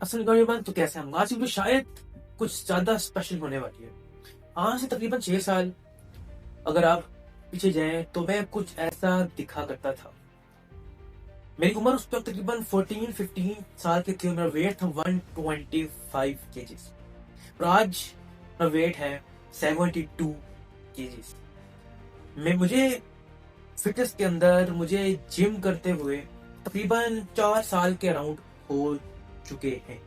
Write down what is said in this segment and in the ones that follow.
असल में तो कैसे हम आज भी शायद कुछ ज्यादा स्पेशल होने वाली है। आज से तकरीबन 6 साल अगर आप पीछे जाएं तो मैं कुछ ऐसा दिखा करता था। मेरी उम्र उस वक्त तकरीबन 14-15 साल की थी। मेरा वेट था 125 kgs और आज मेरा वेट है 72 kgs। मुझे फिटनेस के अंदर मुझे जिम करते हुए तकरीबन 4 साल के अराउंड हो चुके हैं।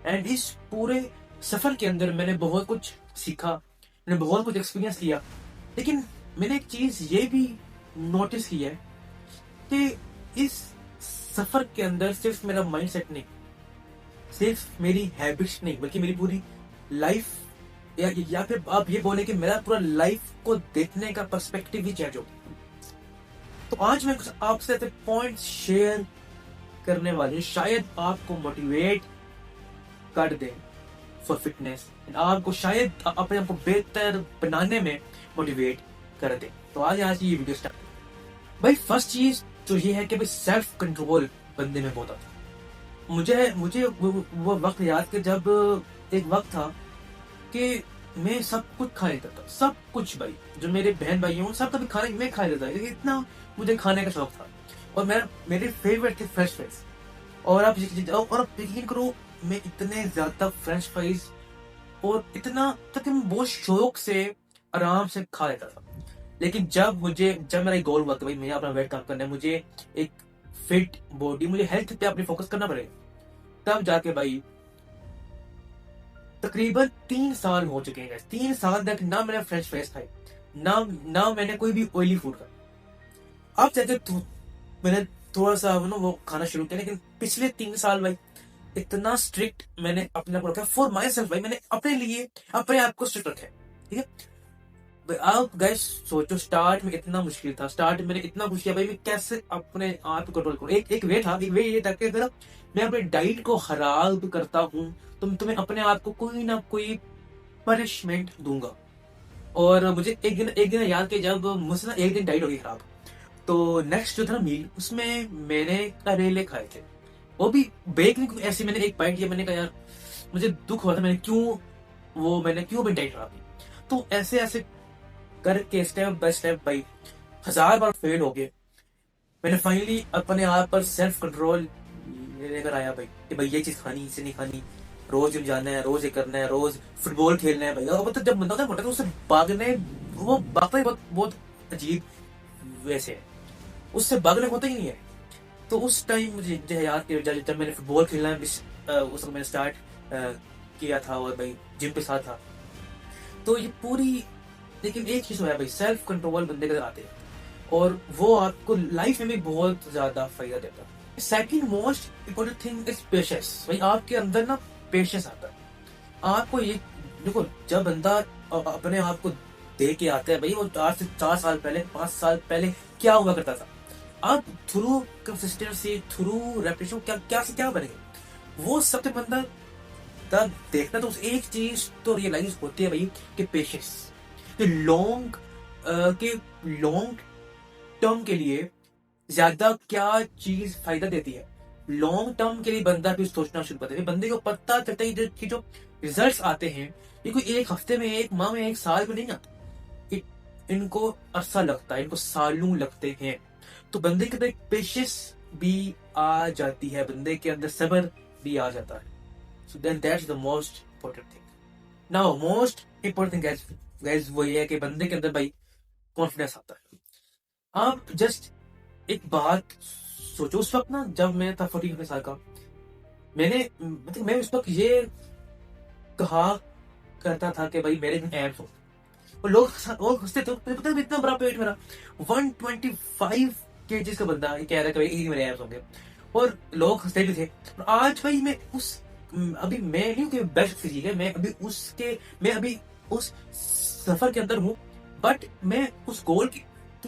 एंड इस पूरे सफर के अंदर मैंने बहुत कुछ सीखा, मैंने बहुत कुछ एक्सपीरियंस किया। लेकिन मैंने एक चीज ये भी नोटिस की है कि इस सफर के अंदर सिर्फ मेरा माइंडसेट नहीं, सिर्फ मेरी हैबिट्स नहीं, बल्कि मेरी पूरी लाइफ या फिर आप ये बोले कि मेरा पूरा लाइफ को देखने का पर्सपेक्टिव ही चेंज हो गया। तो आज मैं कुछ आपसे ऐसे पॉइंट शेयर करने वाले शायद आपको मोटिवेट कर दे फॉर फिटनेस, आपको शायद अपने आप को बेहतर बनाने में मोटिवेट कर दे। तो आज ये वीडियो स्टार्ट। भाई फर्स्ट चीज तो ये है कि भाई सेल्फ कंट्रोल बंदे में बहुत आता। मुझे वो वक्त याद कि जब एक वक्त था कि मैं सब कुछ खा लेता था, सब कुछ। भाई जो मेरे बहन भाई हैं उन सब का भी खाने मैं खा लेता था, इतना मुझे खाने का शौक था। और मेरे फेवरेट थे फ्रेंच फ्राइज। और आप यकीन करो, मैं इतने ज्यादा फ्रेंच फ्राइज और इतना तक मैं बहुत शौक से आराम से खा लेता था। लेकिन जब मेरा गोल हुआ कि भाई मुझे अपना वेट कम करना है, मुझे एक फिट बॉडी, मुझे हेल्थ पे अपनी फोकस करना पड़ेगा, तब जाके भाई तकरीबन 3 साल हो चुके हैं। 3 साल तक ना मैंने फ्रेंच फ्राइज खाए, ना मैंने कोई भी ऑयली फूड खाया। अब जाके मैंने थोड़ा सा वो खाना शुरू किया। लेकिन पिछले 3 साल भाई इतना स्ट्रिक्ट मैंने अपने आप को रखा फॉर माई सेल्फ। भाई मैंने अपने लिए अपने आप को स्ट्रिक्ट रखा है, ठीक है। आप गाइस सोचो, स्टार्ट में इतना मुश्किल था। स्टार्ट में मैंने इतना कुछ किया भाई, मैं कैसे अपने आप को कंट्रोल करूं। एक वे ये था कि अगर मैं अपने डाइट को खराब करता हूं तो तुम्हें अपने आप को कोई ना कोई पनिशमेंट दूंगा। और मुझे एक दिन याद कि जब मुझसे ना एक दिन डाइट हो गई खराब, तो नेक्स्ट जो था मील उसमें मैंने करेले खाए थे। वो भी बेक नहीं, ऐसे मैंने एक बाइट किया। मैंने कहा यार मुझे दुख हुआ था, मैंने क्यों अपनी डाइट खराब की। तो ऐसे ऐसे करके स्टेप बाय स्टेप भाई 1000 बार फेल हो गए। मैंने फाइनली अपने आप पर सेल्फ कंट्रोल लेकर आया भाई कि भाई ये चीज खानी, इसे नहीं खानी, रोज जिम जाना है, रोज ये करना है, रोज फुटबॉल खेलना है भाई। अब तो जब बंदा मोटा तो उससे भागता ही बहुत अजीब वैसे है, उससे भागने होता ही नहीं है। तो उस टाइम मुझे याद कि जब मैंने फुटबॉल खेलना उस वक्त मैंने स्टार्ट किया था और भाई जिम पे साथ था। तो ये पूरी, लेकिन एक चीज है भाई, सेल्फ कंट्रोल बंदे के आते हैं और वो आपको लाइफ में भी बहुत ज्यादा फायदा देता है। Second most important thing is patience. भाई आपके अंदर ना पेशेंस आता है। आपको ये देखो, जब बंदा अपने आप को दे के आता है भाई, वो 8 से 4 साल पहले, 5 साल पहले क्या हुआ करता था, आप थ्रू कंसिस्टेंसी, थ्रू रेपिटेशन क्या बनेगा वो सबसे बंदा तब देखना। तो उस एक चीज तो रियलाइज होती है भाई कि पेशेंस कि लॉन्ग टर्म के लिए ज्यादा क्या चीज फायदा देती है। लॉन्ग टर्म के लिए बंदा भी सोचना शुरू करता है। बंदे को पता चलता है कि जो रिजल्ट्स आते हैं ये कोई एक हफ्ते में, एक माह में, एक साल में नहीं आते। इनको अरसा लगता है, इनको सालों लगते हैं। तो बंदे के अंदर एक पेशेंस भी आ जाती है, बंदे के अंदर सब्र भी आ जाता है। So then that's the most important thing. Now most important thing guys वो ये है कि बंदे के अंदर भाई कॉन्फिडेंस आता है। आप जस्ट एक बात सोचो, उस वक्त ना जब मैं था 14 साल का, मैं उस वक्त ये कहा करता था कि भाई मेरे में एब्स हो। और लोग हंसते थे, पता है इतना बड़ा पेट मेरा, 125 kgs का बंदा कह रहा है कि भाई मेरे एब्स होंगे। और लोग हंसते भी थे। और आज भाई मैं अभी मैं नहीं कि बेस्ट फिजिक है, मैं अभी उस सफर के अंदर हूँ। बट मैं उस गोल के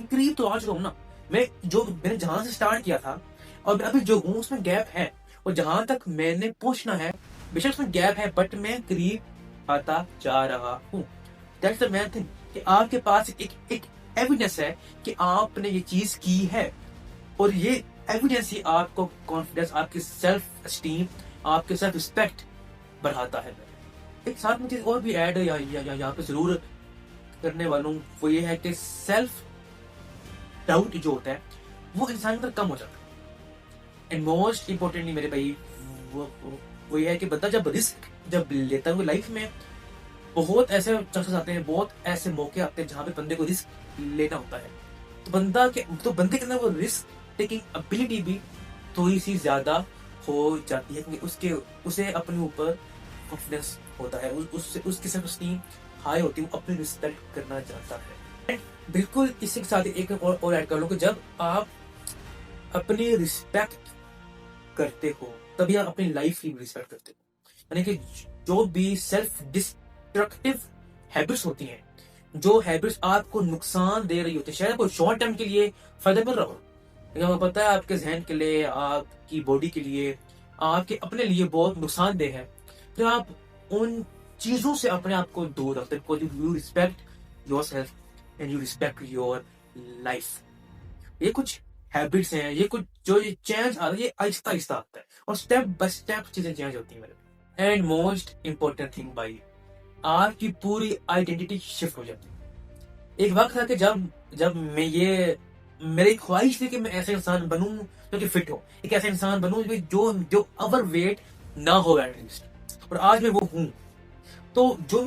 करीब तो आ चुका हूँ ना। मैंने जहां से स्टार्ट किया था और अभी जो हूँ उसमें गैप है, और जहां तक मैंने पहुंचना है बेशक उसमें गैप है, बट मैं करीब आता जा रहा हूँ। दैट्स द मेन थिंग कि आपके पास एक एविडेंस है कि आपने ये चीज की है, और ये एविडेंस ही आपको कॉन्फिडेंस, आपकी सेल्फ एस्टीम आपके सेल्फ रिस्पेक्ट बढ़ाता है। एक साथ में चीज और भी ऐड यहाँ पे जरूर करने वालों, वो ये है कि सेल्फ डाउट जो होता है वो इंसान के अंदर कम हो जाता है। एंड मोस्ट इम्पोर्टेंटली मेरे भाई वो ये है कि बंदा जब रिस्क जब लेता है लाइफ में, बहुत ऐसे चांसेस आते हैं, बहुत ऐसे मौके आते हैं जहाँ पे बंदे को रिस्क लेना होता है, तो बंदे के अंदर वो रिस्क टेकिंग एबिलिटी भी थोड़ी सी ज्यादा हो जाती है, क्योंकि उसे अपने ऊपर कॉन्फिडेंस होता है, उसकी सेल्फ एस्टीम हाई होती है, वो अपनी रिस्पेक्ट करना चाहता है। बिल्कुल इसी के साथ एक और ऐड कर लो कि जब आप अपनी रिस्पेक्ट करते हो तभी आप अपनी लाइफ की रिस्पेक्ट करते हो। यानी कि जो भी सेल्फ डिस्ट्रक्टिव हैबिट्स होती हैं, जो हैबिट्स आपको नुकसान दे रही होती है, शायद आपको शॉर्ट टर्म के लिए फायदा मिल रहा हो, लेकिन आपको पता है आपके जहन के लिए, आपकी बॉडी के लिए, आपके अपने लिए बहुत नुकसानदेह है, तो आप उन चीजों से अपने आप को दूर रखते हैं। You respect your self and you respect your life. ये कुछ हैबिट्स हैं, ये कुछ जो ये चेंज आ रहा है, ये आहिस्ता आहिस्ता आता है और स्टेप बाय स्टेप चीजें चेंज होती है मेरे। एंड मोस्ट इंपॉर्टेंट थिंग भाई, आपकी पूरी आइडेंटिटी शिफ्ट हो जाती है। एक वक्त था कि जब मेरी ख्वाहिश थी कि मैं ऐसा इंसान बनूं जो कि फिट हो, एक ऐसा इंसान बनूं जो ओवर वेट ना हो एटलीस्ट, और आज मैं वो हूं। तो जो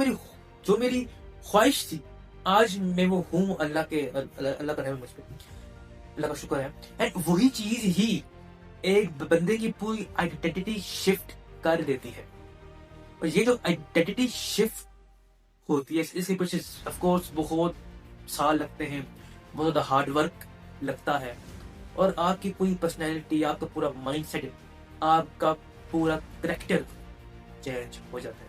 मेरी ख्वाहिश थी आज मैं वो हूं, अल्लाह का रहम मुझ पे, अल्लाह का शुक्र है। एंड वही चीज ही एक बंदे की पूरी आइडेंटिटी शिफ्ट कर देती है। और ये जो आइडेंटिटी शिफ्ट होती है, इसके पीछे ऑफ कोर्स बहुत साल लगते हैं, बहुत ज्यादा हार्ड वर्क लगता है, और आपकी पूरी पर्सनैलिटी, आपका पूरा माइंडसेट, आपका पूरा करैक्टर चेंज हो जाता है।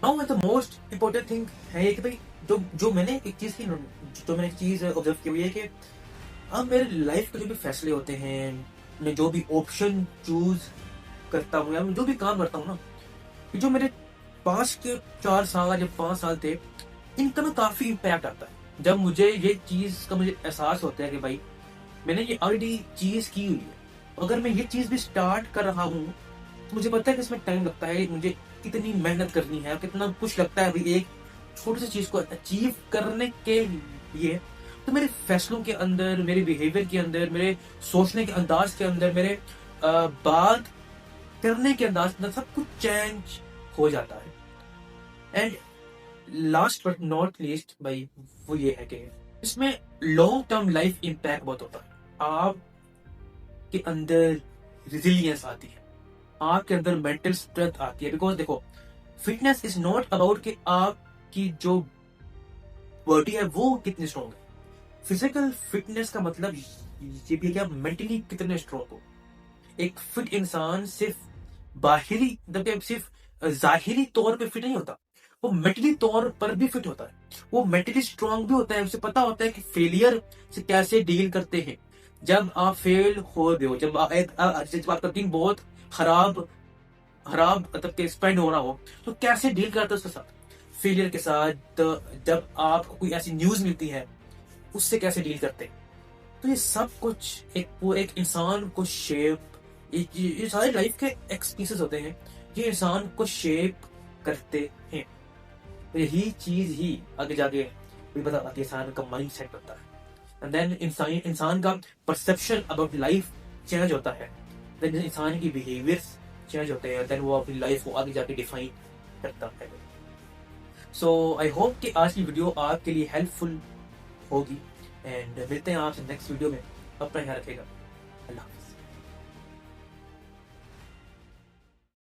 Now the most important thing है कि भाई जो मैंने एक चीज ऑब्जर्व की हुई है कि अब मेरे लाइफ के जो भी फैसले होते हैं, मैं जो भी ऑप्शन चूज करता हूँ या मैं जो भी काम करता हूँ ना, जो मेरे 5 साल थे, इनका ना काफी इम्पैक्ट आता है। जब मुझे ये चीज का मुझे एहसास होता है कि भाई मैंने ये ऑलरेडी चीज की हुई है, अगर मैं ये चीज भी स्टार्ट कर रहा हूँ तो मुझे पता है कि इसमें टाइम लगता है, मुझे कितनी मेहनत करनी है, कितना कुछ लगता है भाई एक छोटी सी चीज को अचीव करने के लिए। तो मेरे फैसलों के अंदर, मेरे बिहेवियर के अंदर, मेरे सोचने के अंदाज के अंदर, मेरे बात करने के अंदाज के अंदर सब कुछ चेंज हो जाता है। And last but not least भाई वो ये है कि इसमें लॉन्ग टर्म लाइफ इम्पैक्ट बहुत होता है। आपके अंदर रिजिलियंस आती है, आपके अंदर मेंटल स्ट्रेंथ आती है। बिकॉज देखो, फिटनेस इज नॉट अबाउट कि आपकी जो बॉडी है वो कितनी स्ट्रॉन्ग है। फिजिकल फिटनेस का मतलब ये भी है कि आप मेंटली कितने स्ट्रॉन्ग हो। एक फिट इंसान सिर्फ सिर्फ जाहिरी तौर पे फिट नहीं होता, वो मेंटली तौर पर भी फिट होता है, वो मेंटली स्ट्रांग भी होता है। उसे पता होता है कि फेलियर से कैसे डील करते हैं। जब आप फेल हो रहे हो, जब आपका दिन बहुत खराब मतलब के स्पेंड हो रहा हो, तो कैसे डील करते हो उसके साथ, फेलियर के साथ। जब आपको कोई ऐसी न्यूज मिलती है, उससे कैसे डील करते हैं। तो ये सब कुछ एक इंसान को शेप, ये सारे लाइफ के एक्सपीरियंसेस होते हैं, ये इंसान को शेप करते हैं। तो यही चीज ही आगे जाके भी बताता है, इंसान का माइंड सेट बनता है, एंड देन इंसान का परसेप्शन अबाउट लाइफ चेंज होता है, देन इंसान की बिहेवियर्स चेंज होते हैं, देन वो अपनी लाइफ को आगे जाके डिफाइन करता है। सो आई होप कि आज की वीडियो आपके लिए हेल्पफुल होगी, एंड मिलते हैं आपसे नेक्स्ट वीडियो में। अपना ख्याल रखिएगा। अल्लाह हाफिज़।